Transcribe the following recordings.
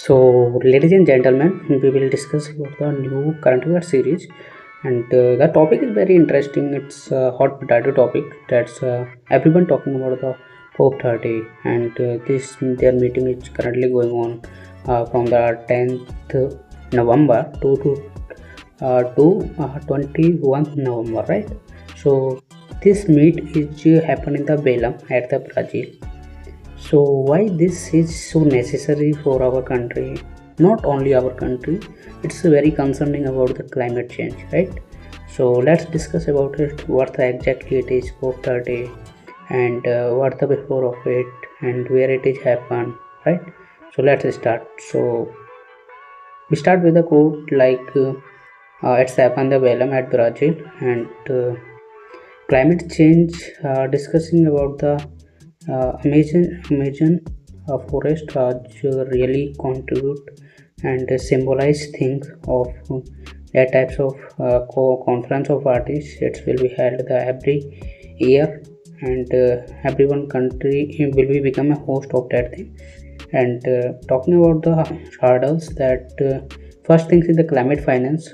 So, ladies and gentlemen, we will discuss about the new current affair series, and the topic is very interesting. It's a hot potato topic that's everyone talking about the Pope 30, and this their meeting is currently going on from the 10th November to 21st November, right? So, this meet is happened in the Belém at the Brazil. So why this is so necessary for our country? Not only our country, it's very concerning about the climate change, right? So let's discuss about it. What exactly it is COP30, and what the before of it, and where it is happen, right? So let's start. So we start with the quote like it's happened the Belém at Brazil, and climate change. Discussing about the Amazon forest really contribute and symbolize things of that types of conference of artists. It will be held every year, and everyone country will be become a host of that thing. And talking about the hurdles, that first thing is the climate finance,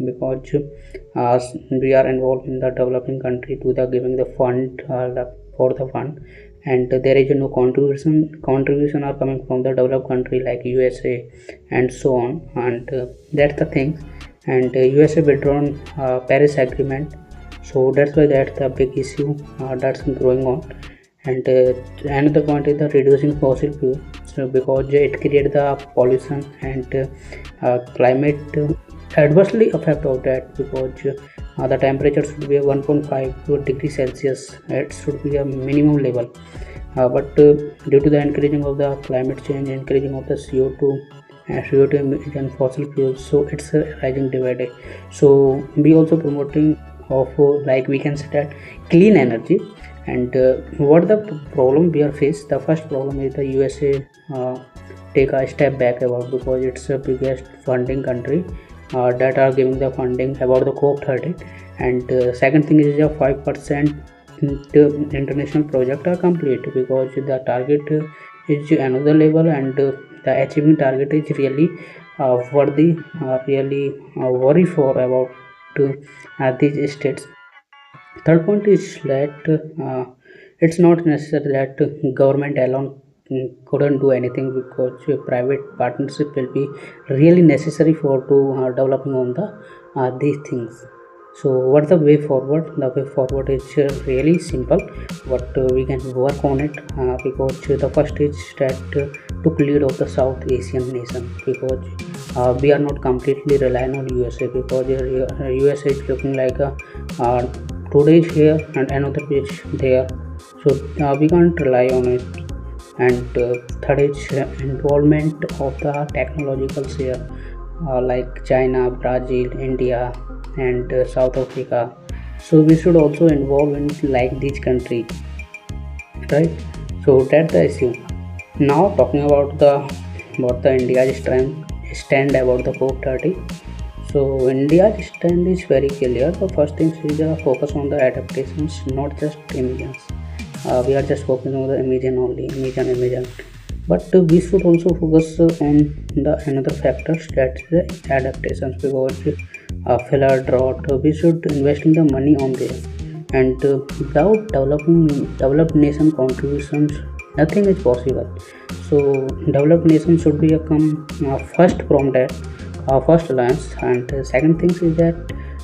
because we are involved in the developing country to the giving the fund for the fund, and there is no contribution are coming from the developed country like USA and so on, and that's the thing. And USA withdrawn Paris agreement, so that's why that's the big issue that's growing on. And another point is the reducing fossil fuel, so because it creates the pollution, and climate adversely affect of that, because the temperature should be 1.5 degrees Celsius. It should be a minimum level, but due to the increasing of the climate change, increasing of the CO2 emission, fossil fuels, so it's rising day by day. So we also promoting of like we can say that clean energy. And what the problem we are faced, the first problem is the USA take a step back about, because it's the biggest funding country that are giving the funding about the COP30. And second thing is the 5% international project are complete, because the target is another level, and the achieving target is really worthy, really worry for about these states. Third point is that it's not necessary that government alone couldn't do anything, because private partnership will be really necessary for to developing on the these things. So what's the way forward? The way forward is really simple, but we can work on it, because the first is that took lead of the South Asian nation, because we are not completely relying on USA, because USA is looking like a today is here and another page there, so we can't rely on it. And third is involvement of the technological share, like China, Brazil, India, and South Africa. So we should also involve in like these countries, right? So that's the issue. Now talking about the what the India's stand about the COP30. So India's stand is very clear. The first thing is focus on the adaptations, not just emissions. We are just focusing on the emission only, emission. But we should also focus on the another factors, that's the adaptations, because filler drought, we should invest in the money on there. And without developed nation contributions, nothing is possible. So developed nation should be come first from that first alliance. And second thing is that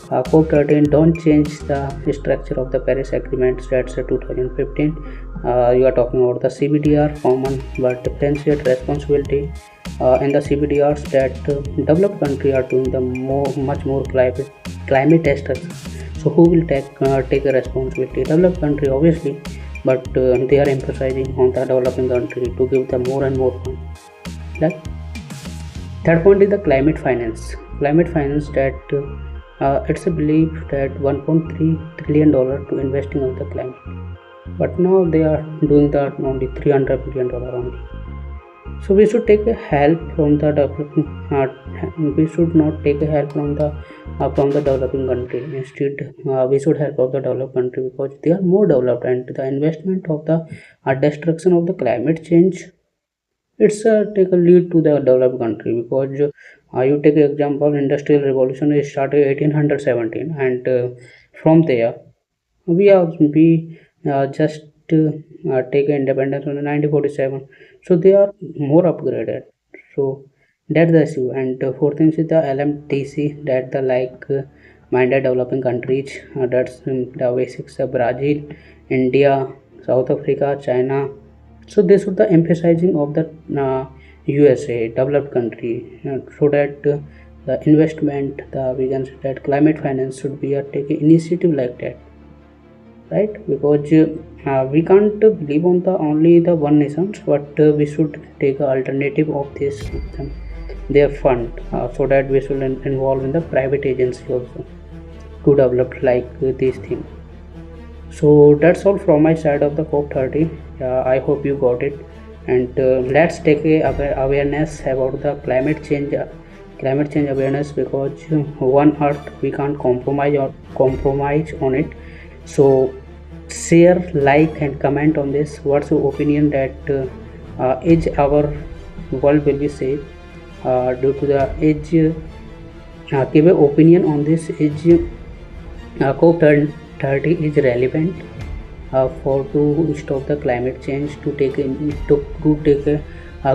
COP13 don't change the structure of the Paris Agreement. That's 2015. You are talking about the CBDR, common but differentiate responsibility. In the CBDRs, that developed country are doing the much more climate destruction. So who will take a responsibility? Developed country obviously, but they are emphasizing on the developing country to give them more and more fund. Right? Third point is the climate finance. Climate finance, that it's a belief that $1.3 trillion to investing on the climate, but now they are doing that only $300 billion only. So we should take a help from the developing. We should not take a help from the developing country. Instead, we should help of the developed country, because they are more developed, and the investment of the destruction of the climate change it's take a lead to the developed country, because you take example, industrial revolution is started 1817, and from there we just take independence in 1947. So they are more upgraded. So that's the issue. And fourth thing is the LMTC, that the minded developing countries, that's the basics of Brazil, India, South Africa, China. So they should the emphasizing of the USA developed country, so that the investment, the we can say that climate finance should be a take initiative like that, right? Because we can't live on the only the one nations, but we should take a alternative of this their fund, so that we should involve in the private agency also to develop these things. So that's all from my side of the COP30. I hope you got it. And let's take a awareness about the climate change awareness, because one earth we can't compromise on it. So share, like and comment on this. What's your opinion that is our world will be safe due to the age? Give an opinion on this. Is COP30 is relevant for to stop the climate change, to take a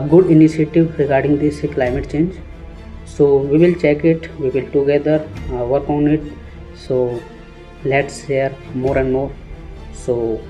good initiative regarding this climate change? So we will check it, we will together work on it. So let's share more and more. So